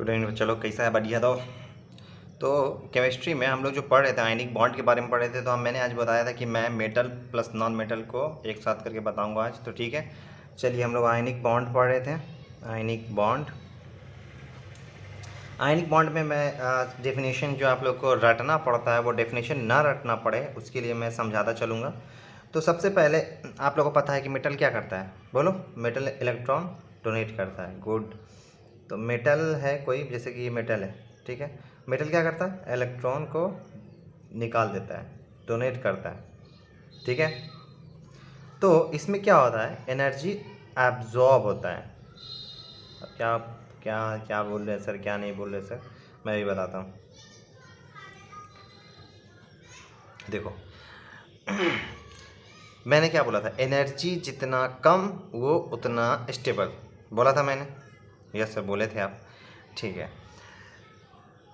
Good evening. चलो कैसा है? बढ़िया। तो केमिस्ट्री में हम लोग जो पढ़ रहे थे आयनिक बॉन्ड के बारे में पढ़ रहे थे, तो मैंने आज बताया था कि मैं मेटल प्लस नॉन मेटल को एक साथ करके बताऊंगा आज। तो ठीक है, चलिए हम लोग आयनिक बॉन्ड पढ़ रहे थे। आयनिक बॉन्ड में मैं डेफिनेशन जो आप लोग को रटना पड़ता है वो डेफिनेशन ना रटना पड़े उसके लिए मैं समझाता चलूँगा। तो सबसे पहले आप लोगों को पता है कि मेटल क्या करता है? बोलो। मेटल इलेक्ट्रॉन डोनेट करता है। गुड। तो मेटल है कोई, जैसे कि ये मेटल है, ठीक है। मेटल क्या करता है? इलेक्ट्रॉन को निकाल देता है, डोनेट करता है, ठीक है। तो इसमें क्या होता है? एनर्जी एब्जॉर्ब होता है। अब क्या क्या क्या बोल रहे हैं सर, क्या नहीं बोल रहे सर, मैं भी बताता हूँ। देखो मैंने क्या बोला था? एनर्जी जितना कम वो उतना स्टेबल, बोला था मैंने। यस सर, बोले थे आप, ठीक है।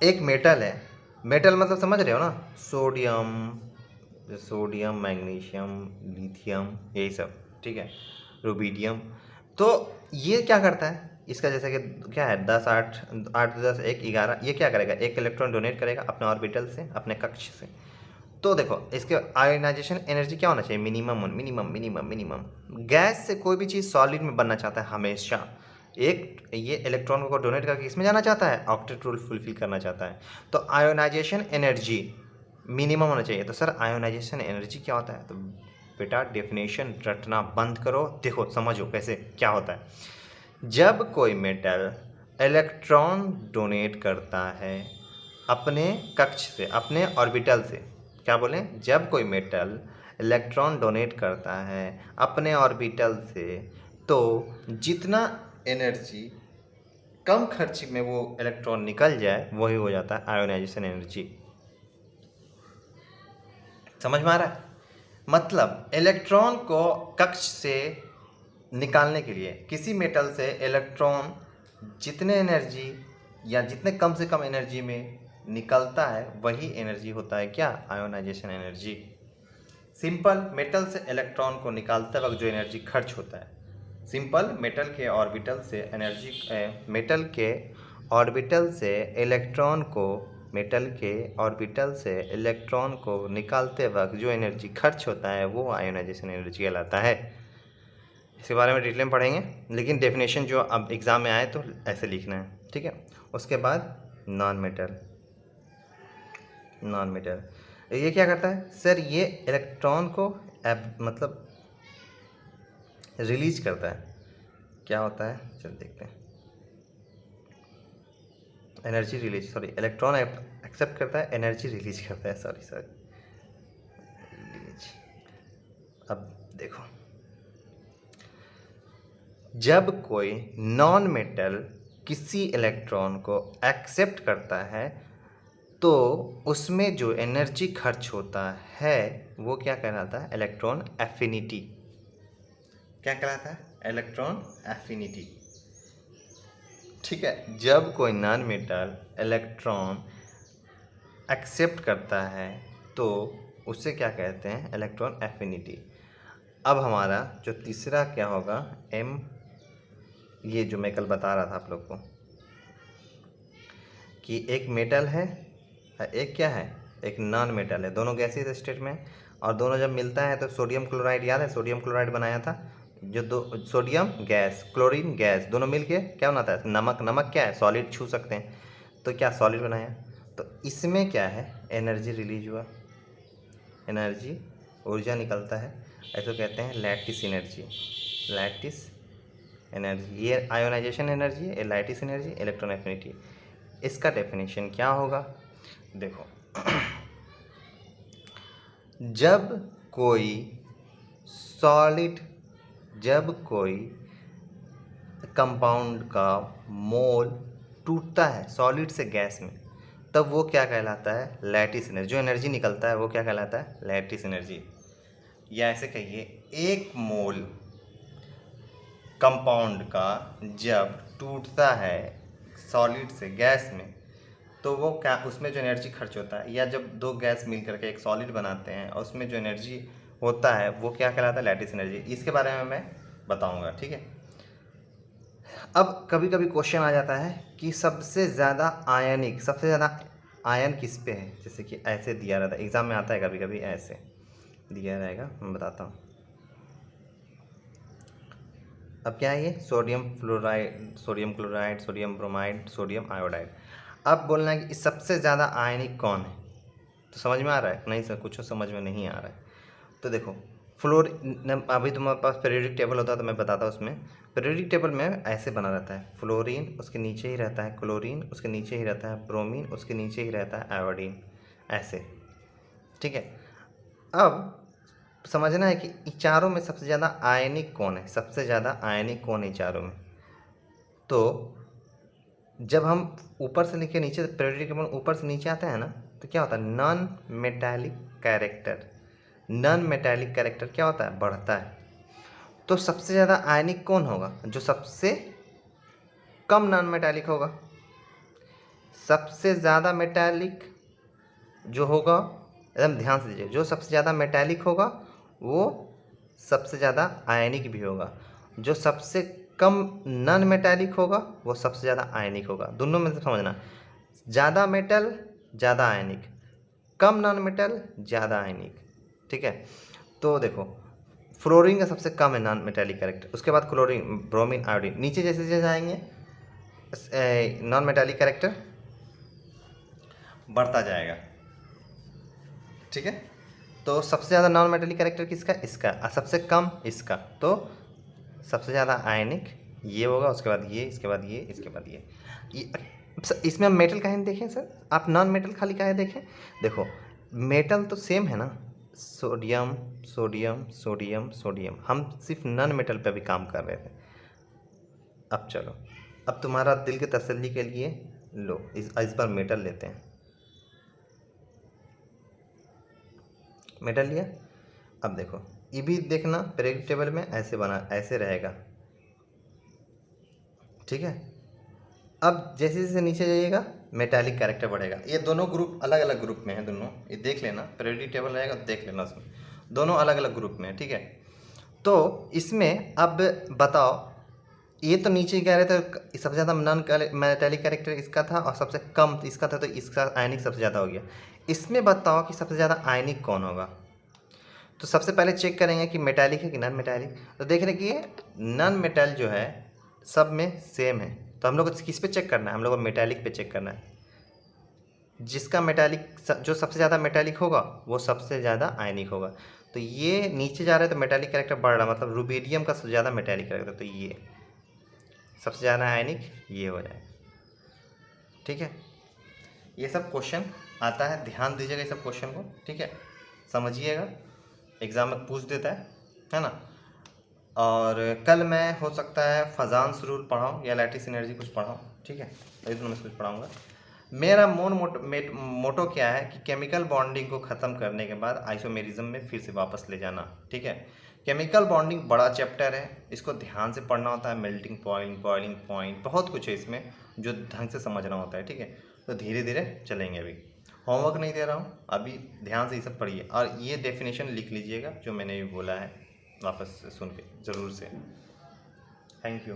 एक मेटल है, मेटल मतलब समझ रहे हो ना? सोडियम मैग्नीशियम लिथियम, यही सब, ठीक है। रुबीडियम। तो ये क्या करता है? इसका जैसे कि क्या है, 10 8 8 10 1 11, ये क्या करेगा? एक इलेक्ट्रॉन डोनेट करेगा अपने ऑर्बिटल से, अपने कक्ष से। तो देखो इसके आयोनाइजेशन एनर्जी क्या होना चाहिए? Minimum minimum minimum minimum. Gas से कोई भी चीज़ सॉलिड में बनना चाहता है हमेशा, एक ये इलेक्ट्रॉन को डोनेट करके इसमें जाना चाहता है, ऑक्टेट रूल फुलफिल करना चाहता है। तो आयोनाइजेशन एनर्जी मिनिमम होना चाहिए। तो सर आयोनाइजेशन एनर्जी क्या होता है? तो बेटा डेफिनेशन रटना बंद करो, देखो समझो कैसे क्या होता है। जब कोई मेटल इलेक्ट्रॉन डोनेट करता है अपने कक्ष से, अपने ऑर्बिटल से, क्या बोलें? जब कोई मेटल इलेक्ट्रॉन डोनेट करता है अपने ऑर्बिटल से, तो जितना एनर्जी कम खर्च में वो इलेक्ट्रॉन निकल जाए वही हो जाता है आयोनाइजेशन एनर्जी। समझ में आ रहा है? मतलब इलेक्ट्रॉन को कक्ष से निकालने के लिए किसी मेटल से इलेक्ट्रॉन जितने एनर्जी या जितने कम से कम एनर्जी में निकलता है वही एनर्जी होता है क्या? Ionization energy. सिंपल मेटल से इलेक्ट्रॉन को निकालते वक्त जो एनर्जी खर्च होता है, सिंपल मेटल के ऑर्बिटल से एनर्जी, मेटल के ऑर्बिटल से इलेक्ट्रॉन को, मेटल के ऑर्बिटल से इलेक्ट्रॉन को निकालते वक्त जो एनर्जी खर्च होता है वो आयोनाइजेशन एनर्जी कहलाता है। इसके बारे में डिटेल में पढ़ेंगे, लेकिन डेफिनेशन जो अब एग्ज़ाम में आए तो ऐसे लिखना है, ठीक है। उसके बाद नॉन मेटल। नॉन मेटल ये क्या करता है? सर ये इलेक्ट्रॉन को मतलब रिलीज करता है। क्या होता है? चल देखते हैं। Energy release, sorry, electron accept करता है, एनर्जी रिलीज करता है, सॉरी रिलीज। अब देखो, जब कोई नॉन मेटल किसी इलेक्ट्रॉन को एक्सेप्ट करता है तो उसमें जो एनर्जी खर्च होता है वो क्या कहलाता है? Electron affinity. क्या कहलाता है? इलेक्ट्रॉन एफिनिटी, ठीक है। जब कोई नॉन मेटल इलेक्ट्रॉन एक्सेप्ट करता है तो उसे क्या कहते हैं? Electron affinity. अब हमारा जो तीसरा क्या होगा? एम, ये जो मैं कल बता रहा था आप लोग को कि एक मेटल है, एक क्या है? एक नॉन मेटल है। दोनों गैसीय स्टेट में, और दोनों जब मिलता है तो सोडियम क्लोराइड, याद है सोडियम क्लोराइड बनाया था? जो दो सोडियम गैस, क्लोरीन गैस, दोनों मिलके क्या बनाता है? नमक। नमक क्या है? सॉलिड छू सकते हैं, तो क्या सॉलिड बनाया। तो इसमें क्या है? एनर्जी रिलीज हुआ, एनर्जी, ऊर्जा निकलता है, ऐसे कहते हैं लैटिस एनर्जी। लैटिस एनर्जी, ये आयोनाइजेशन एनर्जी है, लैटिस एनर्जी, इलेक्ट्रॉन एफिनिटी। इसका डेफिनेशन क्या होगा? देखो जब कोई सॉलिड, जब कोई कंपाउंड का मोल टूटता है सॉलिड से गैस में, तब वो क्या कहलाता है? Lattice energy. जो एनर्जी निकलता है वो क्या कहलाता है? Lattice energy. या ऐसे कहिए, एक मोल कंपाउंड का जब टूटता है सॉलिड से गैस में तो वो क्या, उसमें जो एनर्जी खर्च होता है, या जब दो गैस मिल करके एक सॉलिड बनाते हैं और उसमें जो एनर्जी होता है वो क्या कहलाता है? Lattice energy. इसके बारे में मैं बताऊंगा, ठीक है। अब कभी कभी क्वेश्चन आ जाता है कि सबसे ज़्यादा आयनिक, सबसे ज़्यादा आयन किस पे है, जैसे कि ऐसे दिया रहता है, एग्ज़ाम में आता है कभी कभी ऐसे दिया रहेगा, मैं बताता हूँ। अब क्या है ये, sodium fluoride, sodium chloride, sodium bromide, sodium iodide. अब बोलना है कि सबसे ज़्यादा आयनिक कौन है, तो समझ में आ रहा है नहीं सर, कुछ समझ में नहीं आ रहा है। तो देखो अभी तुम्हारे पास पीरियोडिक टेबल होता है तो मैं बताता हूँ। उसमें पीरियोडिक टेबल में ऐसे बना रहता है, फ्लोरीन उसके नीचे ही रहता है, क्लोरीन उसके नीचे ही रहता है, ब्रोमीन उसके नीचे ही रहता है, आयोडीन ऐसे, ठीक है। अब समझना है कि इन चारों में सबसे ज़्यादा आयनिक कौन है, सबसे ज़्यादा आयनिक कौन है इन चारों में। तो जब हम ऊपर से नीचे नीचे पीरियोडिक टेबल ऊपर से नीचे आते हैं ना, तो क्या होता है, non metallic character, non metallic character क्या होता है, बढ़ता है। तो सबसे ज़्यादा आयनिक कौन होगा, जो सबसे कम नॉन मेटालिक होगा। सबसे ज़्यादा मेटालिक जो होगा, एकदम ध्यान से दीजिए, जो सबसे ज़्यादा मेटालिक होगा वो सबसे ज़्यादा आयनिक भी होगा। जो सबसे कम नॉन मेटालिक होगा वो सबसे ज़्यादा आयनिक होगा। दोनों में से समझना, ज़्यादा मेटल ज़्यादा आयनिक, कम नॉन मेटल ज़्यादा आयनिक, ठीक है। तो देखो फ्लोरीन का सबसे कम है नॉन मेटालिक कैरेक्टर, उसके बाद क्लोरीन, ब्रोमीन, आयोडीन, नीचे जैसे जैसे जाएंगे नॉन मेटालिक कैरेक्टर बढ़ता जाएगा, ठीक है। तो सबसे ज़्यादा नॉन मेटालिक कैरेक्टर किसका, इसका, और सबसे कम इसका। तो सबसे ज़्यादा आयनिक ये होगा, उसके बाद ये, इसके बाद ये, इसके बाद ये इसमें हम मेटल काहे नहीं देखें सर, आप नॉन मेटल खाली काहे देखें। देखो मेटल तो सेम है ना, सोडियम सोडियम सोडियम सोडियम, हम सिर्फ नॉन मेटल पे भी काम कर रहे थे। अब चलो, अब तुम्हारा दिल की तसल्ली के लिए लो इस बार मेटल लेते हैं, मेटल लिया। अब देखो ये भी देखना, पीरियोडिक टेबल में ऐसे बना, ऐसे रहेगा, ठीक है। अब जैसे जैसे नीचे जाइएगा मेटालिक कैरेक्टर बढ़ेगा। ये दोनों ग्रुप अलग अलग ग्रुप में है, दोनों ये देख लेना, पीरियोडिक टेबल रहेगा तो देख लेना, उसमें दोनों अलग अलग ग्रुप में है, ठीक है। तो इसमें अब बताओ, ये तो नीचे कह रहे थे सबसे ज़्यादा नॉन मेटालिक कैरेक्टर इसका था और सबसे कम इसका था, तो इसका आयनिक सबसे ज़्यादा हो गया। इसमें बताओ कि सबसे ज़्यादा आयनिक कौन होगा। तो सबसे पहले चेक करेंगे कि मेटालिक है कि नॉन मेटालिक। तो देख रहे कि ये नॉन मेटल जो है सब में सेम है, तो हम लोग को किस पे चेक करना है, हम लोग को मेटालिक पे चेक करना है। जिसका मेटालिक जो सबसे ज़्यादा मेटालिक होगा वो सबसे ज़्यादा आयनिक होगा। तो ये नीचे जा रहे हैं तो मेटालिक कैरेक्टर बढ़ रहा, मतलब रुबीडियम का सबसे ज़्यादा मेटालिक कैरेक्टर, तो ये सबसे ज़्यादा आयनिक ये हो जाएगा, ठीक है। ये सब क्वेश्चन आता है, ध्यान दीजिएगा ये सब क्वेश्चन को, ठीक है, समझिएगा, एग्ज़ाम में पूछ देता है ना। और कल मैं हो सकता है फजान्स रूल पढ़ाऊँ या लैटिस एनर्जी कुछ पढ़ाऊँ, ठीक है, ये दोनों में से कुछ पढ़ाऊँगा। मेरा मोटो क्या है कि केमिकल बॉन्डिंग को ख़त्म करने के बाद आइसोमेरिज्म में फिर से वापस ले जाना, ठीक है। केमिकल बॉन्डिंग बड़ा चैप्टर है, इसको ध्यान से पढ़ना होता है, मेल्टिंग पॉइंट, बॉइलिंग पॉइंट, बहुत कुछ है इसमें जो ढंग से समझना होता है, ठीक है। तो धीरे धीरे चलेंगे, अभी होमवर्क नहीं दे रहा हूँ, अभी ध्यान से ये सब पढ़िए और ये डेफिनेशन लिख लीजिएगा जो मैंने भी बोला है, वापस सुन के ज़रूर से। Thank you.